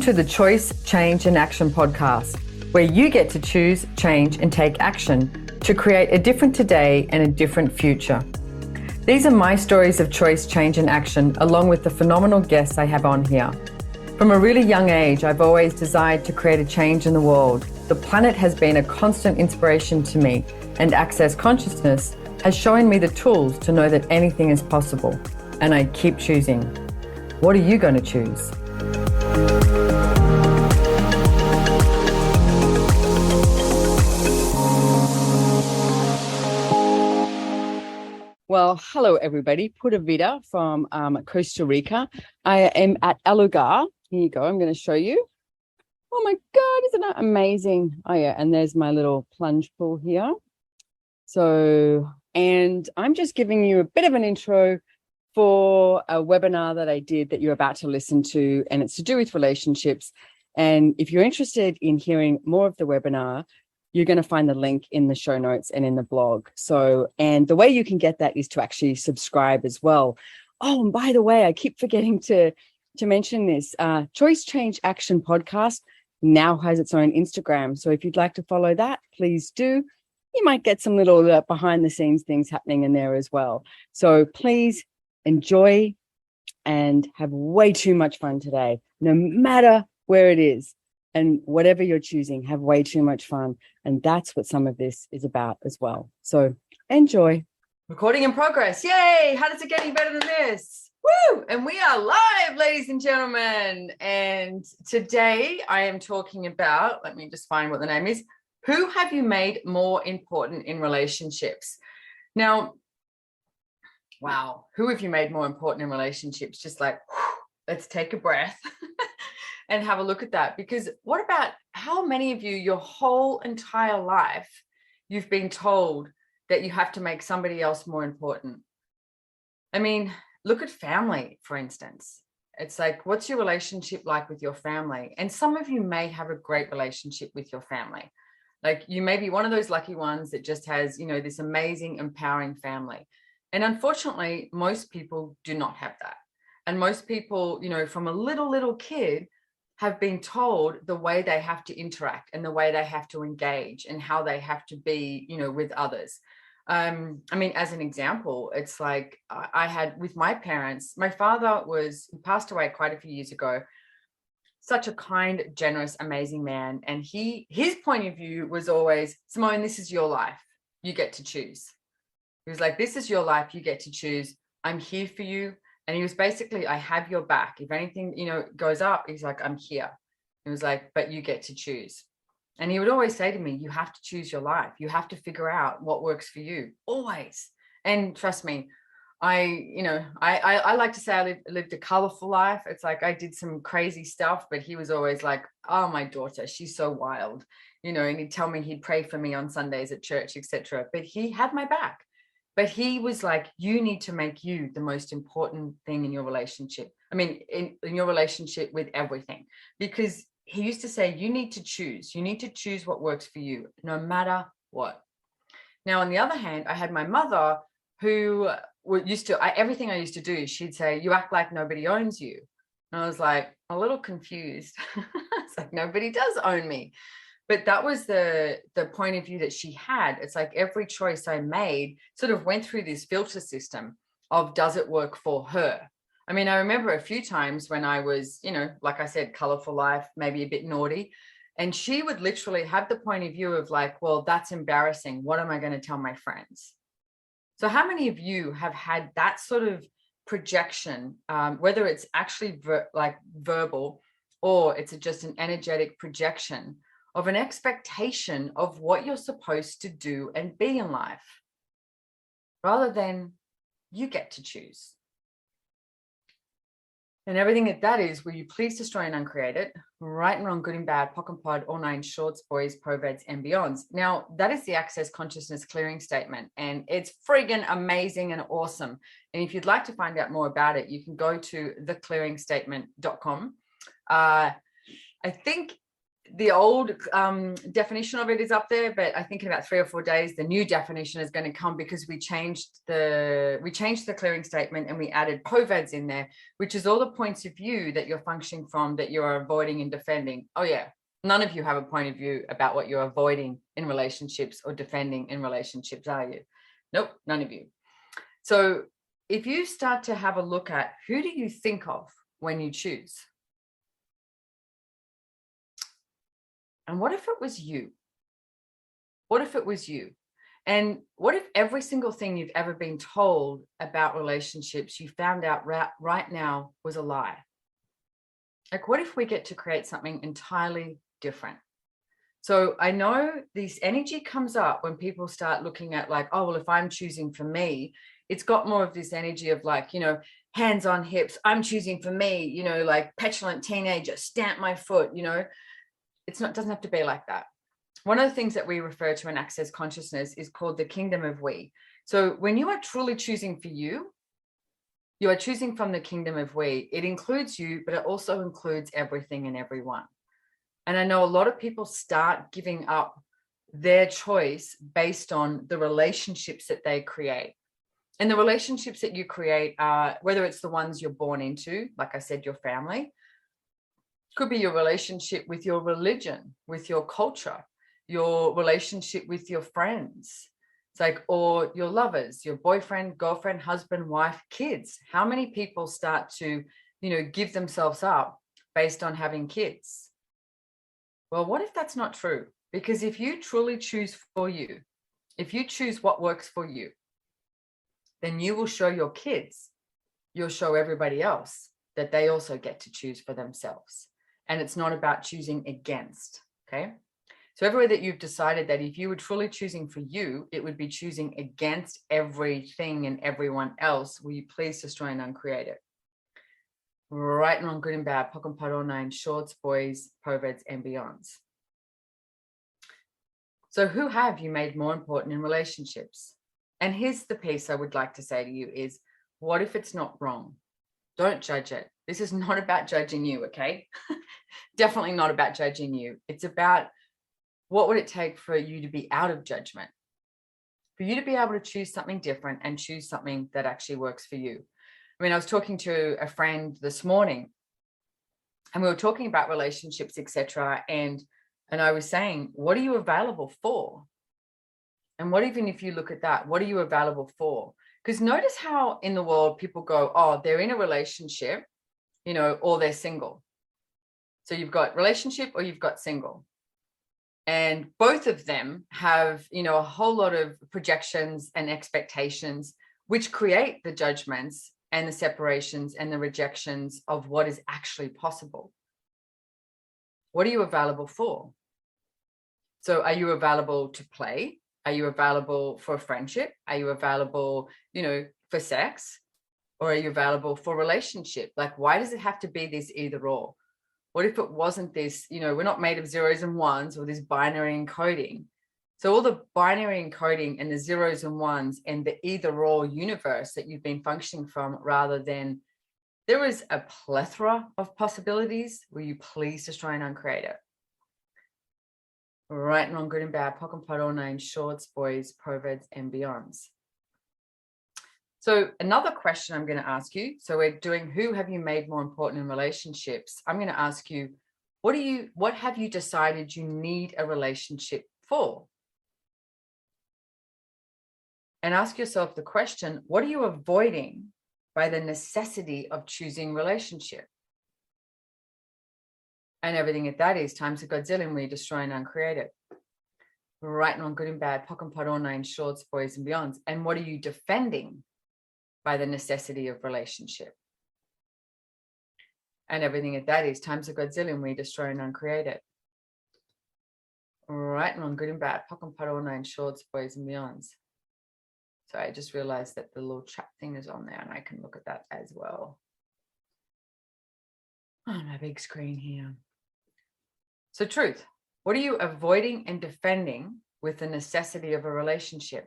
to the Choice, Change and Action podcast, where you get to choose, change and take action to create a different today and a different future. These are my stories of choice, change and action, along with the phenomenal guests I have on here. From a really young age, I've always desired to create a change in the world. The planet has been a constant inspiration to me, and Access Consciousness has shown me the tools to know that anything is possible. And I keep choosing. What are you going to choose? Well, hello everybody. Pura Vida from Costa Rica. I am at El Lugar. Here you go. I'm going to show you. Oh my God, isn't that amazing? Oh yeah, and there's my little plunge pool here. So, and I'm just giving you a bit of an intro for a webinar that I did that you're about to listen to, and it's to do with relationships. And if you're interested in hearing more of the webinar, you're going to find the link in the show notes and in the blog. So, and the way you can get that is to actually subscribe as well. Oh, and by the way, I keep forgetting to mention this. Choice, Change, Action podcast now has its own Instagram. So if you'd like to follow that, please do. You might get some little behind the scenes things happening in there as well. So please enjoy and have way too much fun today, no matter where it is. And whatever you're choosing, have way too much fun. And that's what some of this is about as well. So enjoy. Recording in progress. Yay! How does it get any better than this? Woo! And we are live, ladies and gentlemen. And today I am talking about, let me just find what the name is. Who have you made more important in relationships? Now, wow, who have you made more important in relationships? Just like, let's take a breath. And have a look at that, because what about how many of you, your whole entire life, you've been told that you have to make somebody else more important? I mean, look at family, for instance. It's like, what's your relationship like with your family? And some of you may have a great relationship with your family. Like you may be one of those lucky ones that just has, you know, this amazing, empowering family. And unfortunately, most people do not have that. And most people, you know, from a little kid, have been told the way they have to interact and the way they have to engage and how they have to be, you know, with others. I mean, as an example, it's like I had with my parents, my father passed away quite a few years ago. Such a kind, generous, amazing man. And his point of view was always, Simone, this is your life. You get to choose. He was like, this is your life. You get to choose. I'm here for you. And he was basically, I have your back. If anything, you know, goes up, he's like, I'm here. He was like, but you get to choose. And he would always say to me, you have to choose your life. You have to figure out what works for you, always. And trust me, I like to say I lived a colorful life. It's like I did some crazy stuff, but he was always like, oh, my daughter, she's so wild, you know, and he'd tell me he'd pray for me on Sundays at church, etc. But he had my back. But he was like, you need to make you the most important thing in your relationship. I mean, in your relationship with everything, because he used to say, you need to choose. You need to choose what works for you, no matter what. Now, on the other hand, I had my mother who everything I used to do, she'd say, you act like nobody owns you. And I was like, a little confused. It's like, nobody does own me. But that was the point of view that she had. It's like every choice I made sort of went through this filter system of, does it work for her? I mean, I remember a few times when I was, you know, like I said, colorful life, maybe a bit naughty. And she would literally have the point of view of like, well, that's embarrassing. What am I going to tell my friends? So how many of you have had that sort of projection, whether it's actually verbal or it's just an energetic projection of an expectation of what you're supposed to do and be in life, rather than you get to choose. And everything that is, will you please destroy and uncreate it, right and wrong, good and bad, POC and POD, all nine shorts, boys, perverts, and beyonds. Now, that is the Access Consciousness Clearing Statement, and it's friggin' amazing and awesome. And if you'd like to find out more about it, you can go to theclearingstatement.com. I think the old definition of it is up there, but I think in about 3 or 4 days, the new definition is going to come, because we changed the clearing statement and we added POVADs in there, which is all the points of view that you're functioning from, that you're avoiding and defending. Oh yeah, none of you have a point of view about what you're avoiding in relationships or defending in relationships, are you? Nope, none of you. So if you start to have a look at, who do you think of when you choose? And what if it was you? What if it was you? And what if every single thing you've ever been told about relationships, you found out right now was a lie? Like, what if we get to create something entirely different? So I know this energy comes up when people start looking at like, oh, well, if I'm choosing for me, it's got more of this energy of like, you know, hands on hips, I'm choosing for me, you know, like petulant teenager, stamp my foot, you know. Doesn't have to be like that. One of the things that we refer to in Access Consciousness is called the kingdom of we. So when you are truly choosing for you, you are choosing from the kingdom of we. It includes you, but it also includes everything and everyone. And I know a lot of people start giving up their choice based on the relationships that they create. And the relationships that you create are, whether it's the ones you're born into, like I said, your family, could be your relationship with your religion, with your culture, your relationship with your friends. It's like, or your lovers, your boyfriend, girlfriend, husband, wife, kids. How many people start to, you know, give themselves up based on having kids? Well, what if that's not true? Because if you truly choose for you, if you choose what works for you, then you will show your kids, you'll show everybody else that they also get to choose for themselves. And it's not about choosing against, okay? So everywhere that you've decided that if you were truly choosing for you, it would be choosing against everything and everyone else, will you please destroy and uncreate it? Right and wrong, good and bad, POC and POD, all nine, shorts, boys, POVADs, and beyonds. So who have you made more important in relationships? And here's the piece I would like to say to you is, what if it's not wrong? Don't judge it. This is not about judging you, okay? Definitely not about judging you. It's about what would it take for you to be out of judgment, for you to be able to choose something different and choose something that actually works for you. I mean, I was talking to a friend this morning and we were talking about relationships, etc. And I was saying, what are you available for? And what even if you look at that, what are you available for? Because notice how in the world people go, oh, they're in a relationship, you know, or they're single. So you've got relationship or you've got single. And both of them have, you know, a whole lot of projections and expectations, which create the judgments and the separations and the rejections of what is actually possible. What are you available for? So are you available to play? Are you available for friendship? Are you available, you know, for sex? Or are you available for relationship? Like, why does it have to be this either or? What if it wasn't this, you know, we're not made of zeros and ones or this binary encoding. So all the binary encoding and the zeros and ones and the either or universe that you've been functioning from, rather than there is a plethora of possibilities, will you please destroy and uncreate it? Right and wrong, good and bad, POC and POD, all names, shorts, boys, POVADs, and beyonds. So another question I'm going to ask you, so we're doing who have you made more important in relationships? I'm going to ask you, what have you decided you need a relationship for? And ask yourself the question, what are you avoiding by the necessity of choosing relationship? And everything that that is times a godzillion, we destroy and uncreate it. Right and wrong, good and bad, POC and POD, all nine, shorts, boys, and beyonds. And what are you defending by the necessity of relationship? And everything that that is times a godzillion, we destroy and uncreate it. Right and wrong, good and bad, POC and POD, all nine, shorts, boys, and beyonds. So I just realized that the little chat thing is on there and I can look at that as well. On my big screen here. So truth, what are you avoiding and defending with the necessity of a relationship?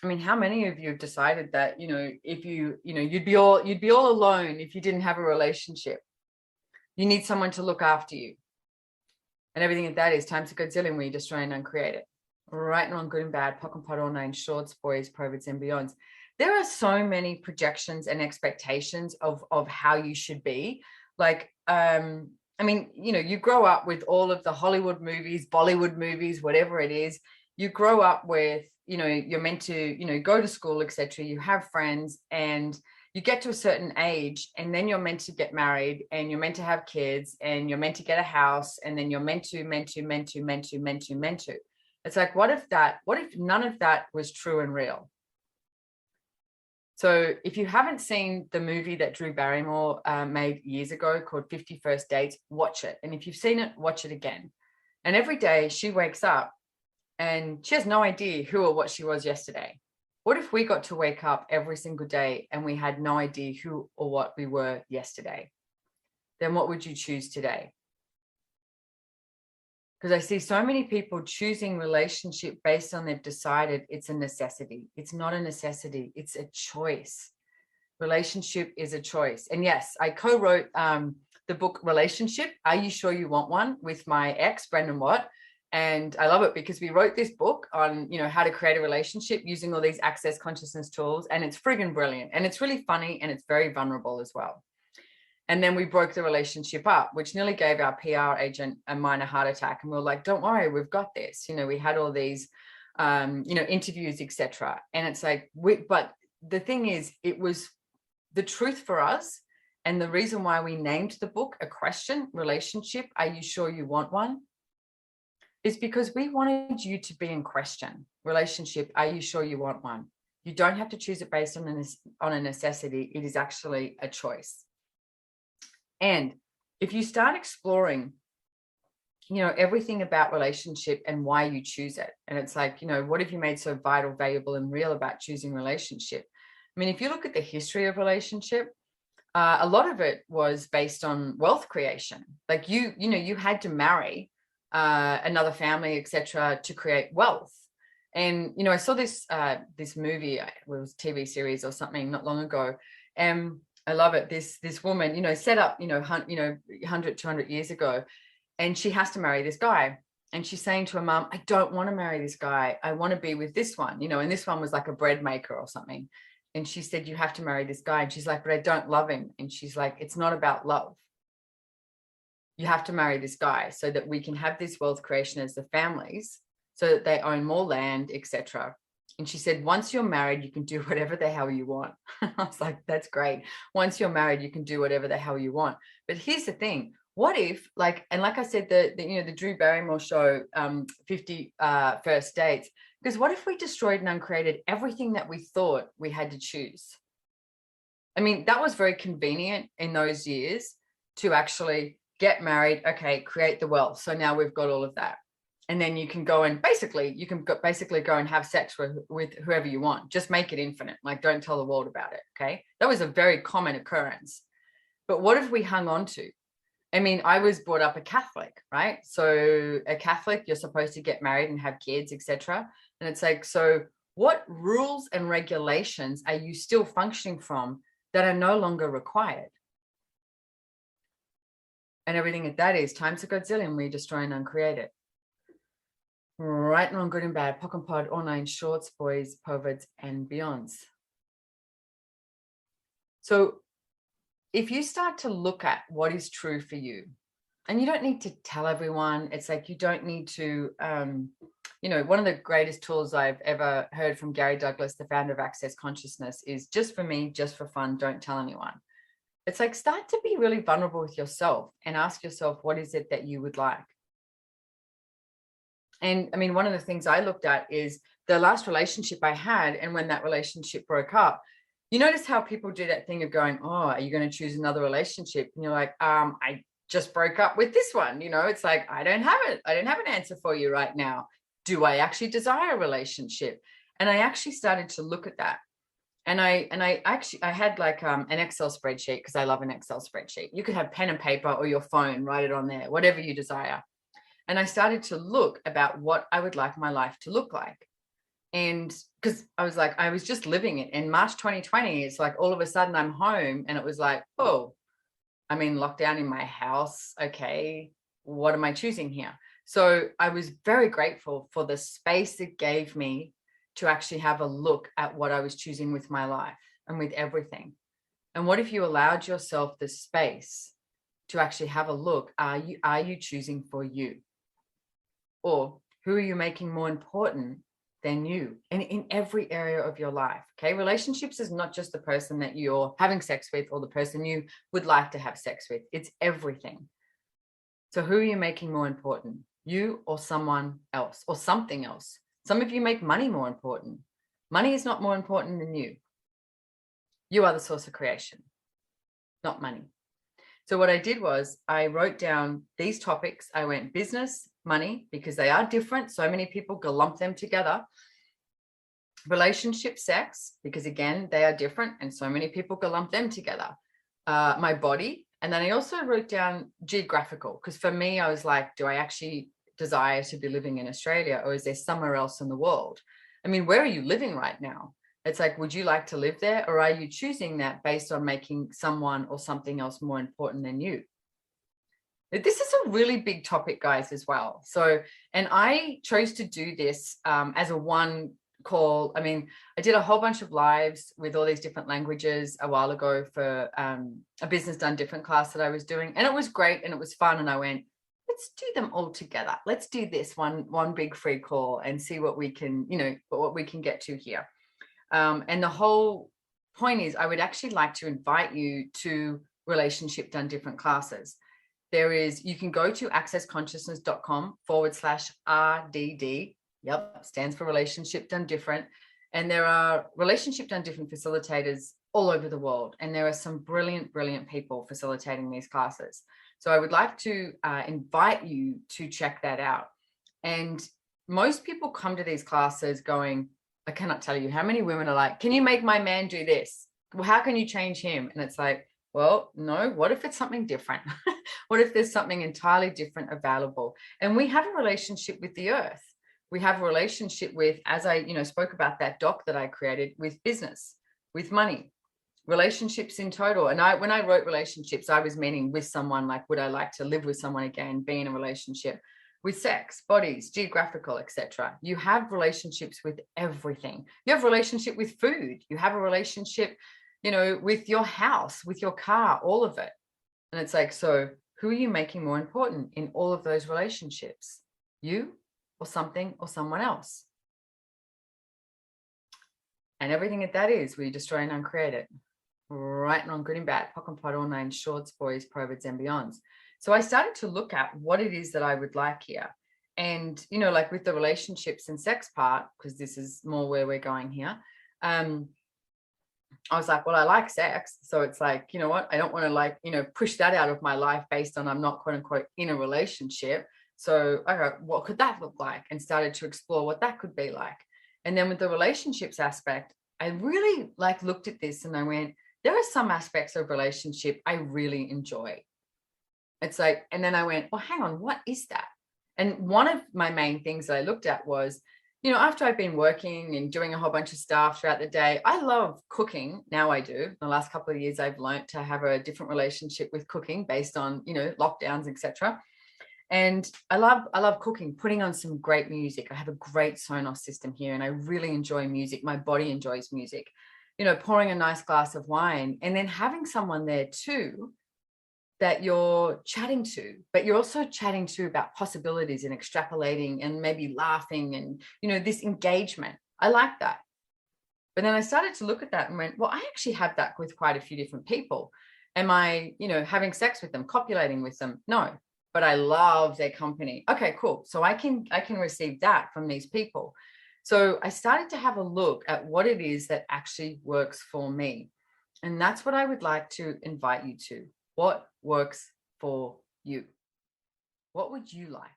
I mean, how many of you have decided that, if you'd be all alone if you didn't have a relationship? You need someone to look after you. And everything that is times a godzillion where you destroy and uncreate it. Right and wrong, good and bad, pock and pot, all nine shorts, boys, perverts, and beyonds. There are so many projections and expectations of how you should be. Like, I mean, you know, you grow up with all of the Hollywood movies, Bollywood movies, whatever it is. You grow up with, you know, you're meant to, you know, go to school, etc. You have friends, and you get to a certain age, and then you're meant to get married, and you're meant to have kids, and you're meant to get a house, and then you're meant to. It's like, what if none of that was true and real? So if you haven't seen the movie that Drew Barrymore made years ago called 50 First Dates, watch it. And if you've seen it, watch it again. And every day she wakes up and she has no idea who or what she was yesterday. What if we got to wake up every single day and we had no idea who or what we were yesterday? Then what would you choose today? Because I see so many people choosing relationship based on they've decided it's a necessity. It's not a necessity. It's a choice. Relationship is a choice. And yes, I co-wrote the book Relationship. Are You Sure You Want One? With my ex, Brendan Watt. And I love it because we wrote this book on, you know, how to create a relationship using all these access consciousness tools. And it's friggin' brilliant. And it's really funny, and it's very vulnerable as well. And then we broke the relationship up, which nearly gave our PR agent a minor heart attack. And we were like, don't worry, we've got this. You know, we had all these, you know, interviews, etc. And it's like, but the thing is, it was the truth for us. And the reason why we named the book A Question, Relationship, Are You Sure You Want One? Is because we wanted you to be in question. Relationship, are you sure you want one? You don't have to choose it based on a necessity. It is actually a choice. And if you start exploring, you know, everything about relationship and why you choose it, and it's like, you know, what have you made so vital, valuable, and real about choosing relationship? I mean, if you look at the history of relationship, a lot of it was based on wealth creation. Like you know, you had to marry another family, etc., to create wealth. And you know, I saw this movie, it was a TV series or something not long ago, and I love it. This woman, you know, set up, 100, 200 years ago, and she has to marry this guy. And she's saying to her mom, I don't want to marry this guy. I want to be with this one, you know, and this one was like a bread maker or something. And she said, you have to marry this guy. And she's like, but I don't love him. And she's like, it's not about love. You have to marry this guy so that we can have this wealth creation as the families, so that they own more land, etc. And she said, once you're married, you can do whatever the hell you want. I was like, that's great. Once you're married, you can do whatever the hell you want. But here's the thing. What if, like I said, the Drew Barrymore show, 50 First Dates, because what if we destroyed and uncreated everything that we thought we had to choose? I mean, that was very convenient in those years to actually get married, okay, create the wealth. So now we've got all of that. And then you can go and basically go and have sex with whoever you want. Just make it infinite. Like, don't tell the world about it. Okay. That was a very common occurrence. But what have we hung on to? I mean, I was brought up a Catholic, right? So a Catholic, you're supposed to get married and have kids, etc. And it's like, so what rules and regulations are you still functioning from that are no longer required? And everything that is times a godzillion, we destroy and uncreate it. Right and wrong, good and bad, pock and pod, all nine shorts, boys, perverts, and beyonds. So if you start to look at what is true for you, and you don't need to tell everyone, it's like you don't need to, one of the greatest tools I've ever heard from Gary Douglas, the founder of Access Consciousness, is just for me, just for fun, don't tell anyone. It's like, start to be really vulnerable with yourself and ask yourself, what is it that you would like? And I mean, one of the things I looked at is the last relationship I had. And when that relationship broke up, you notice how people do that thing of going, oh, are you going to choose another relationship? And you're like, I just broke up with this one. You know, it's like, I don't have it. I don't have an answer for you right now. Do I actually desire a relationship? And I actually started to look at that. And I had like an Excel spreadsheet, because I love an Excel spreadsheet. You could have pen and paper or your phone, write it on there, whatever you desire. And I started to look about what I would like my life to look like. And because I was like, I was just living it. In March 2020, it's like all of a sudden I'm home, and it was like, oh, I'm in lockdown in my house. Okay, what am I choosing here? So I was very grateful for the space it gave me to actually have a look at what I was choosing with my life and with everything. And what if you allowed yourself the space to actually have a look? Are you choosing for you? Or who are you making more important than you? And in every area of your life, okay? Relationships is not just the person that you're having sex with or the person you would like to have sex with. It's everything. So who are you making more important? You or someone else or something else? Some of you make money more important. Money is not more important than you. You are the source of creation, not money. So what I did was I wrote down these topics. I went business, money, because they are different. So many people lump them together. Relationship, sex, because again, they are different. And so many people lump them together. My body. And then I also wrote down geographical, because for me, I was like, do I actually desire to be living in Australia, or is there somewhere else in the world? I mean, where are you living right now? It's like, would you like to live there, or are you choosing that based on making someone or something else more important than you? This is a really big topic, guys, as well. So, and I chose to do this as a one call. I mean, I did a whole bunch of lives with all these different languages a while ago for a business done different class that I was doing. And it was great and it was fun. And I went, let's do them all together. Let's do this one big free call and see what we can, what we can get to here. And the whole point is I would actually like to invite you to Relationship Done Different classes. You can go to accessconsciousness.com/RDD. Yep, stands for Relationship Done Different. And there are Relationship Done Different facilitators all over the world. And there are some brilliant, brilliant people facilitating these classes. So I would like to invite you to check that out. And most people come to these classes going, I cannot tell you how many women are like, can you make my man do this? Well, how can you change him? And it's like, well, no, what if it's something different? What if there's something entirely different available? And we have a relationship with the earth. We have a relationship with, as I, spoke about that doc that I created, with business, with money, relationships in total. And when I wrote relationships, I was meaning with someone, like, would I like to live with someone again, be in a relationship? With sex, bodies, geographical, etc. You have relationships with everything. You have a relationship with food. You have a relationship, with your house, with your car, all of it. And it's like, so who are you making more important in all of those relationships? You or something or someone else? And everything that is, we destroy and uncreate it. Right and wrong, good and bad, pock and pot, all nine shorts, boys, perverts, and beyonds. So I started to look at what it is that I would like here. And, like with the relationships and sex part, because this is more where we're going here. I was like, well, I like sex. So it's like, you know what? I don't want to push that out of my life based on I'm not quote unquote in a relationship. So okay, what could that look like? And started to explore what that could be like. And then with the relationships aspect, I really looked at this and I went, there are some aspects of relationship I really enjoy. It's like, and then I went, well, hang on, what is that? And one of my main things that I looked at was, after I've been working and doing a whole bunch of stuff throughout the day, I love cooking. Now I do. The last couple of years, I've learned to have a different relationship with cooking based on, lockdowns, etc. And I love cooking, putting on some great music. I have a great Sonos system here and I really enjoy music. My body enjoys music, pouring a nice glass of wine and then having someone there too that you're chatting to, but you're also chatting to about possibilities and extrapolating and maybe laughing and, this engagement. I like that. But then I started to look at that and went, well, I actually have that with quite a few different people. Am I, having sex with them, copulating with them? No, but I love their company. Okay, cool. So I can receive that from these people. So I started to have a look at what it is that actually works for me. And that's what I would like to invite you to. What works for you? What would you like?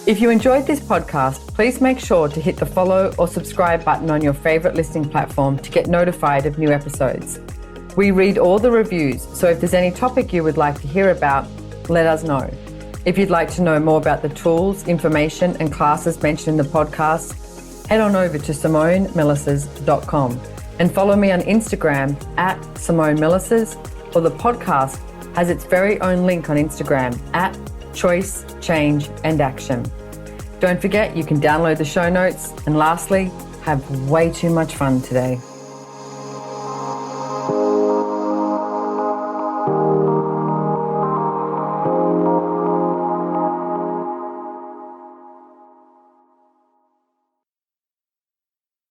If you enjoyed this podcast, please make sure to hit the follow or subscribe button on your favorite listening platform to get notified of new episodes. We read all the reviews, so if there's any topic you would like to hear about, let us know. If you'd like to know more about the tools, information, and classes mentioned in the podcast, head on over to SimoneMilasas.com and follow me on Instagram at Simone Milasas, or the podcast has its very own link on Instagram at Choice, Change and Action. Don't forget, you can download the show notes. And lastly, have way too much fun today.